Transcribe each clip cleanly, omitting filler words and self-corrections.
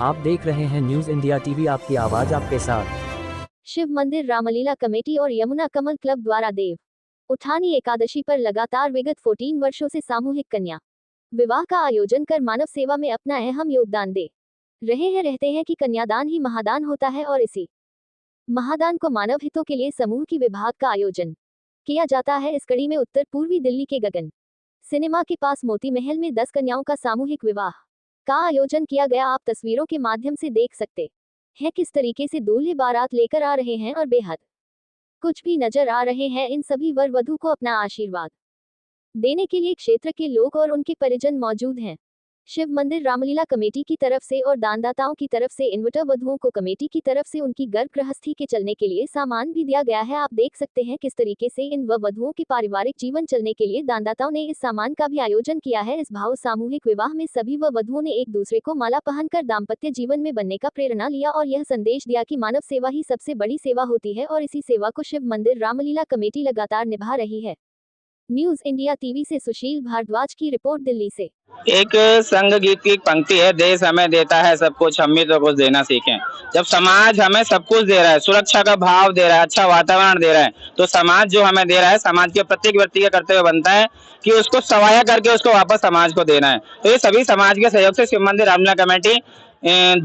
आप देख रहे हैं न्यूज इंडिया टीवी, आपकी आवाज आपके साथ। शिव मंदिर रामलीला कमेटी और यमुना कमल क्लब द्वारा देव उठानी एकादशी पर लगातार विगत 14 वर्षों से सामूहिक कन्या विवाह का आयोजन कर मानव सेवा में अपना अहम योगदान दे रहते हैं कि कन्यादान ही महादान होता है और इसी महादान को मानव हितों के लिए समूह की विभाग का आयोजन किया जाता है। इस कड़ी में उत्तर पूर्वी दिल्ली के गगन सिनेमा के पास मोती महल में 10 कन्याओं का सामूहिक विवाह का आयोजन किया गया। आप तस्वीरों के माध्यम से देख सकते हैं किस तरीके से दूल्हे बारात लेकर आ रहे हैं और बेहद कुछ भी नजर आ रहे हैं। इन सभी वर वधू को अपना आशीर्वाद देने के लिए क्षेत्र के लोग और उनके परिजन मौजूद हैं। शिव मंदिर रामलीला कमेटी की तरफ से और दानदाताओं की तरफ से इनविटर वधुओं को कमेटी की तरफ से उनकी गर्भ गृहस्थी के चलने के लिए सामान भी दिया गया है। आप देख सकते हैं किस तरीके से इन वधुओं के पारिवारिक जीवन चलने के लिए दानदाताओं ने इस सामान का भी आयोजन किया है। इस भाव सामूहिक विवाह में सभी वधुओं ने एक दूसरे को माला पहनकर दाम्पत्य जीवन में बनने का प्रेरणा लिया और यह संदेश दिया कि मानव सेवा ही सबसे बड़ी सेवा होती है और इसी सेवा को शिव मंदिर रामलीला कमेटी लगातार निभा रही है। न्यूज इंडिया टीवी से सुशील भारद्वाज की रिपोर्ट दिल्ली से। एक संघ गीत की एक पंक्ति है, देश हमें देता है सब कुछ, हम भी तो कुछ देना सीखें। जब समाज हमें सब कुछ दे रहा है, सुरक्षा का भाव दे रहा है, अच्छा वातावरण दे रहा है, तो समाज जो हमें दे रहा है, समाज के प्रत्येक व्यक्ति का कर्तव्य बनता है कि उसको सवाया करके उसको वापस समाज को देना है। तो ये सभी समाज के सहयोग से शिव मंदिर रामलीला कमेटी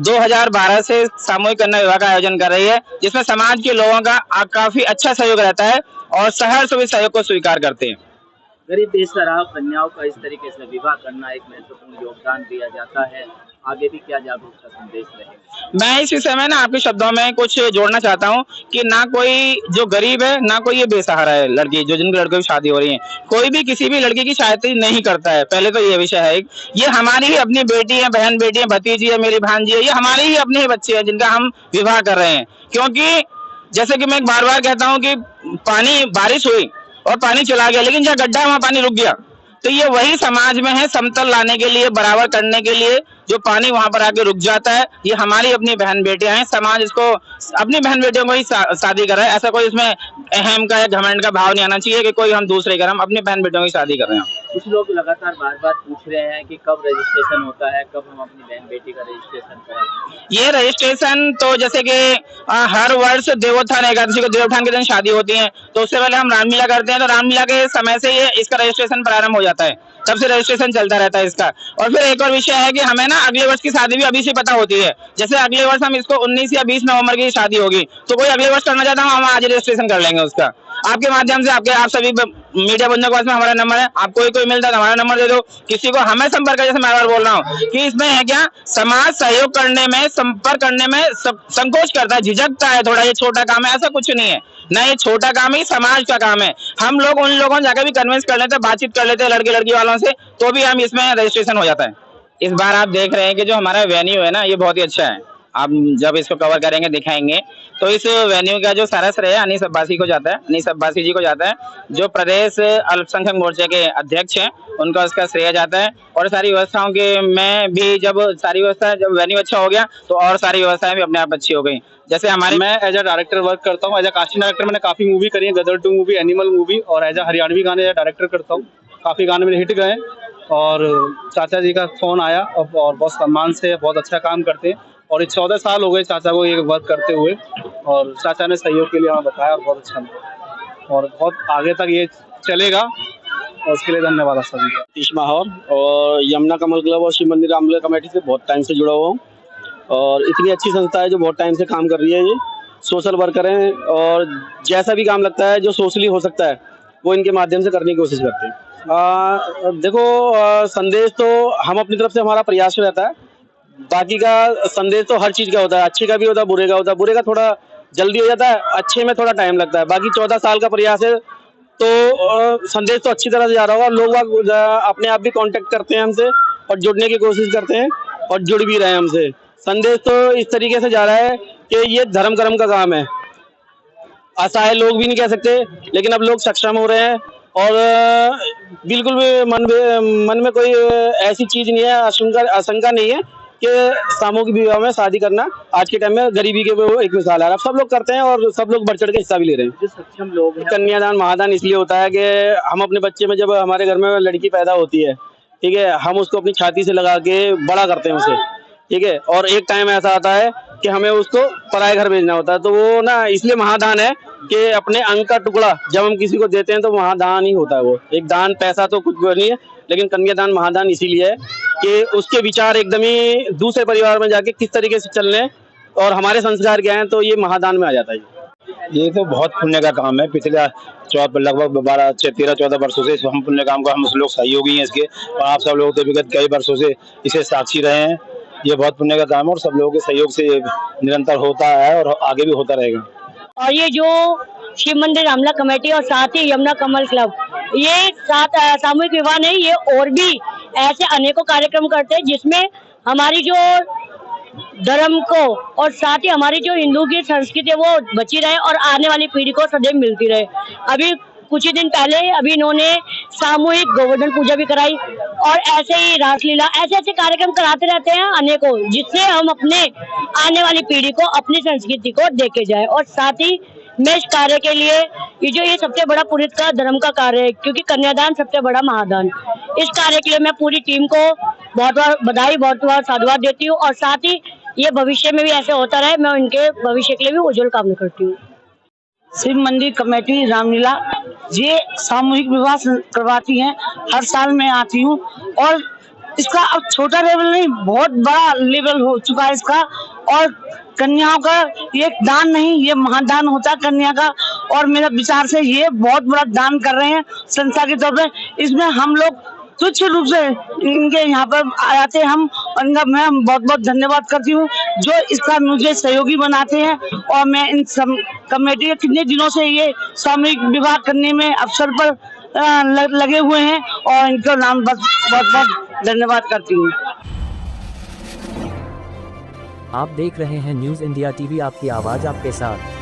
2012 से सामूहिक कन्या विवाह का आयोजन कर रही है, जिसमें समाज के लोगों का काफी अच्छा सहयोग रहता है और सहर्ष भी सहयोग को स्वीकार करते हैं। गरीब बेसहारा कन्याओं का इस तरीके से विवाह करना एक महत्वपूर्ण योगदान दिया जाता है। आगे भी क्या जागरूकता संदेश रहेगा? मैं इस विषय में ना आपके शब्दों में कुछ जोड़ना चाहता हूँ कि ना कोई जो गरीब है, ना कोई ये बेसहारा है लड़की जो जिनकी लड़कों की शादी हो रही है, कोई भी किसी भी लड़की की शादी नहीं करता है। पहले तो ये विषय है, ये हमारी ही अपनी बेटी है, बहन बेटी है, भतीजी है, मेरी भांजी है, ये हमारी ही अपने ही बच्चे हैं जिनका हम विवाह कर रहे हैं। क्योंकि जैसे कि मैं बार बार कहता हूँ कि पानी, बारिश हुई और पानी चला गया, लेकिन जहाँ गड्ढा है वहाँ पानी रुक गया। तो ये वही समाज में है, समतल लाने के लिए, बराबर करने के लिए जो पानी वहां पर आके रुक जाता है। ये हमारी अपनी बहन बेटियां हैं, समाज इसको अपनी बहन बेटियों को ही शादी कर रहा है। ऐसा कोई इसमें अहम का या घमंड का भाव नहीं आना चाहिए कि कोई हम दूसरे कर, हम अपनी बहन बेटियों की शादी कर रहे हैं। कुछ लोग लगातार बार बार पूछ रहे हैं कि कब रजिस्ट्रेशन होता है, कब हम अपनी बहन बेटी का रजिस्ट्रेशन कराएं। ये रजिस्ट्रेशन तो जैसे कि हर वर्ष देवोत्थान एकादशी को देवोत्थान के दिन शादी होती है, तो उससे पहले हम रामलीला करते हैं, तो रामलीला के समय से ये इसका रजिस्ट्रेशन प्रारंभ हो जाता है, तब से रजिस्ट्रेशन चलता रहता है इसका। और फिर एक और विषय है कि हमें ना अगले वर्ष की शादी भी अभी से पता होती है। जैसे अगले वर्ष हम इसको 19 या 20 नवंबर की शादी होगी, तो कोई अगले वर्ष करना चाहता हूँ, हम आज रजिस्ट्रेशन कर लेंगे उसका। आपके माध्यम से आप सभी मीडिया बंधुओं के पास में हमारा नंबर है, आपको कोई मिलता है हमारा नंबर दे दो, किसी को हमें संपर्क कर। जैसे मैं बार बोल रहा हूँ कि इसमें है क्या, समाज सहयोग करने में, संपर्क करने में संकोच करता है, झिझकता है थोड़ा, ये छोटा काम है, ऐसा कुछ नहीं है ना, ये छोटा काम ही समाज का काम है। हम लोग उन लोगों जाकर भी कन्विंस कर लेते हैं, बातचीत कर लेते हैं लड़के लड़की वालों से, तो भी हम इसमें रजिस्ट्रेशन हो जाता है। इस बार आप देख रहे हैं कि जो हमारा वेन्यू है ना, ये बहुत ही अच्छा है। आप जब इसको कवर करेंगे, दिखाएंगे, तो इस वेन्यू का जो सारा श्रेय अनीस अब्बासी को जाता है, अनीस अब्बासी जी को जाता है, जो प्रदेश अल्पसंख्यक मोर्चे के अध्यक्ष हैं, उनका उसका श्रेय जाता है। और सारी व्यवस्थाओं के में भी जब सारी व्यवस्था, जब वेन्यू अच्छा हो गया तो और सारी व्यवस्थाएं भी अपने आप अच्छी हो गई। जैसे हमारे, मैं एज अ डायरेक्टर वर्क करता हूँ, एज अ कास्टिंग डायरेक्टर। मैंने काफी मूवी करी है, गदर 2 मूवी, एनिमल मूवी, और एज अ हरियाणवी गाने डायरेक्टर करता हूँ। काफी गाने मेरे हिट गए और चाचा जी का फोन आया और बहुत सम्मान से बहुत अच्छा काम करते हैं। और 14 साल हो गए चाचा को ये वर्क करते हुए, और चाचा ने सहयोग के लिए हमें बताया और बहुत अच्छा लगा, और बहुत आगे तक ये चलेगा, और उसके लिए धन्यवाद आप सभी का। तीश माहौर और यमुना कमल क्लब और शिव मंदिर रामलीला कमेटी से बहुत टाइम से जुड़ा हुआ हूँ, और इतनी अच्छी संस्था है जो बहुत टाइम से काम कर रही है। ये सोशल वर्कर हैं और जैसा भी काम लगता है जो सोशली हो सकता है वो इनके माध्यम से करने की कोशिश करते हैं। देखो, संदेश तो हम अपनी तरफ से हमारा प्रयास रहता है, बाकी का संदेश तो हर चीज़ का होता है, अच्छे का भी होता है, बुरे का होता है। बुरे का थोड़ा जल्दी हो जाता है, अच्छे में थोड़ा टाइम लगता है। बाकी 14 साल का प्रयास है, तो संदेश तो अच्छी तरह से जा रहा होगा। लोग अपने आप भी कांटेक्ट करते हैं हमसे और जुड़ने की कोशिश करते हैं और जुड़ भी रहे हैं हमसे। संदेश तो इस तरीके से जा रहा है कि ये धर्म कर्म का काम है। असहाय लोग भी नहीं कह सकते, लेकिन अब लोग सक्षम हो रहे हैं, और बिल्कुल भी मन में कोई ऐसी चीज़ नहीं है, आशंका नहीं है कि सामूहिक विवाह में शादी करना आज के टाइम में गरीबी के वो एक मिसाल है। अब सब लोग करते हैं और सब लोग बढ़ चढ़ के हिस्सा भी ले रहे हैं। जो सक्षम लोग हैं, कन्यादान महादान इसलिए होता है कि हम अपने बच्चे में, जब हमारे घर में लड़की पैदा होती है, ठीक है, हम उसको अपनी छाती से लगा के बड़ा करते हैं उसे, ठीक है, और एक टाइम ऐसा आता है कि हमें उसको पराये घर भेजना होता है, तो वो ना इसलिए महादान है कि अपने अंग का टुकड़ा जब हम किसी को देते हैं तो महादान ही होता है। वो एक दान, पैसा तो कुछ नहीं है, लेकिन कन्यादान महादान इसीलिए है कि उसके विचार एकदम ही दूसरे परिवार में जाके किस तरीके से चलने और हमारे संस्कार क्या हैं, तो ये महादान में आ जाता है। ये तो बहुत पुण्य का काम है। पिछले लगभग 13-14 वर्षों से हम पुण्य काम को हम लोग सहयोगी हैं इसके, और आप सब लोग तो विगत कई वर्षों से इसे साक्षी रहे हैं। ये बहुत पुण्य का काम है और सब लोगों के सहयोग से निरंतर होता है और आगे भी होता रहेगा। और ये जो शिव मंदिर रामलीला कमेटी और साथ ही यमुना कमल क्लब, ये सामूहिक विवाह नहीं, ये और भी ऐसे अनेकों कार्यक्रम करते हैं जिसमें हमारी जो धर्म को और साथ ही हमारी जो हिंदू की संस्कृति है वो बची रहे और आने वाली पीढ़ी को सदैव मिलती रहे। अभी कुछ ही दिन पहले अभी इन्होंने सामूहिक गोवर्धन पूजा भी कराई और ऐसे ही रासलीला, ऐसे ऐसे कार्यक्रम कराते रहते हैं अनेकों, जिससे हम अपने आने वाली पीढ़ी को अपनी संस्कृति को देके जाए। और साथ ही मैं इस कार्य के लिए ये सबसे बड़ा पुरोहित का धर्म का कार्य है, क्योंकि कन्यादान सबसे बड़ा महादान। इस कार्य के लिए मैं पूरी टीम को बहुत बार बधाई, बहुत बार साधुवाद देती हूँ और साथ ही ये भविष्य में भी ऐसे होता रहे, मैं उनके भविष्य के लिए भी उज्जवल कामना करती हूँ। शिव मंदिर कमेटी रामलीला ये सामूहिक विवाह करवाती हैं, हर साल मैं आती हूँ और इसका अब छोटा लेवल नहीं, बहुत बड़ा लेवल हो चुका है इसका। और कन्याओं का ये दान नहीं, ये महादान होता है कन्या का, और मेरा विचार से ये बहुत बड़ा दान कर रहे हैं संस्था के तौर पे। इसमें हम लोग तुच्छ रूप से इनके यहाँ पर आते हैं हम, और इनका मैं बहुत बहुत धन्यवाद करती हूँ जो इसका मुझे सहयोगी बनाते हैं। और मैं इन कमेटी के कितने दिनों से ये सामूहिक विवाह करने में अवसर पर लगे हुए हैं और इनका नाम बहुत बहुत धन्यवाद करती हूँ। आप देख रहे हैं न्यूज़ इंडिया टीवी, आपकी आवाज़ आपके साथ।